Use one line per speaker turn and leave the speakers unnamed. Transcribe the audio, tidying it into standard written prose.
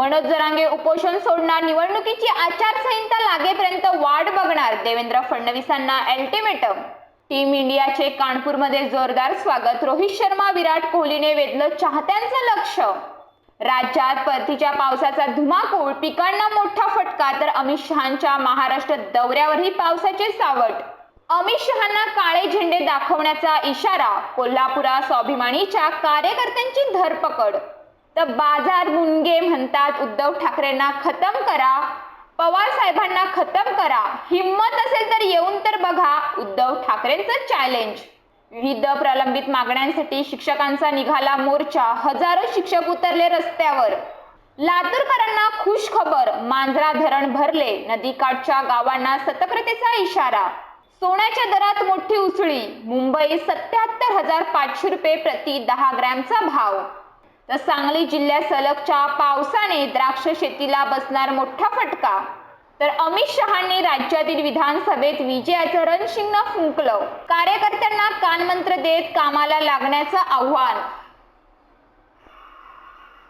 मनोज जरांगे उपोषण सोडणार, निवडणुकीची आचारसंहिता लागेपर्यंत वाट बघणार, देवेंद्र फडणवीसांना अल्टिमेटम। टीम इंडियाचे कानपूरमध्ये जोरदार स्वागत, रोहित शर्मा विराट कोहलीने वेधलं चाहत्यांचं लक्ष। राज्यात परतीच्या पावसाचा धुमाकूळ, पिकांना मोठा फटका, तर अमित शहांच्या महाराष्ट्र दौऱ्यावरही पावसाचे सावट। अमित शहांना काळे झेंडे दाखवण्याचा इशारा, कोल्हापुरात स्वाभिमानीच्या कार्यकर्त्यांची धरपकड। तर बाजार मुनगे म्हणतात उद्धव ठाकरेंना खतम करा, पवार साहेबांना खतम करा, हिम्मत असेल तर येऊन तर बघा, उद्धव ठाकरेंचं चॅलेंज। विविध प्रलंबित मागण्यांसाठी शिक्षकांचा निघाला मोर्चा, हजारो शिक्षक उतरले रस्त्यावर। लातूरकरांना खुश खबर, मांजरा धरण भरले, नदीकाठच्या गावांना सतर्कतेचा इशारा। सोन्याच्या दरात मोठी उसळी, मुंबई 77,500 रुपये प्रति 10 ग्रॅमचा भाव। तर सांगली जिल्ह्यात सलगच्या पावसाने द्राक्ष शेतीला बसणार मोठा फटका। तर अमित शहांनी राज्यातील विधानसभेत विजयाचं रणशिंग फुंकलं, कार्यकर्त्यांना कानमंत्र देत कामाला लागण्याचं आव्हान।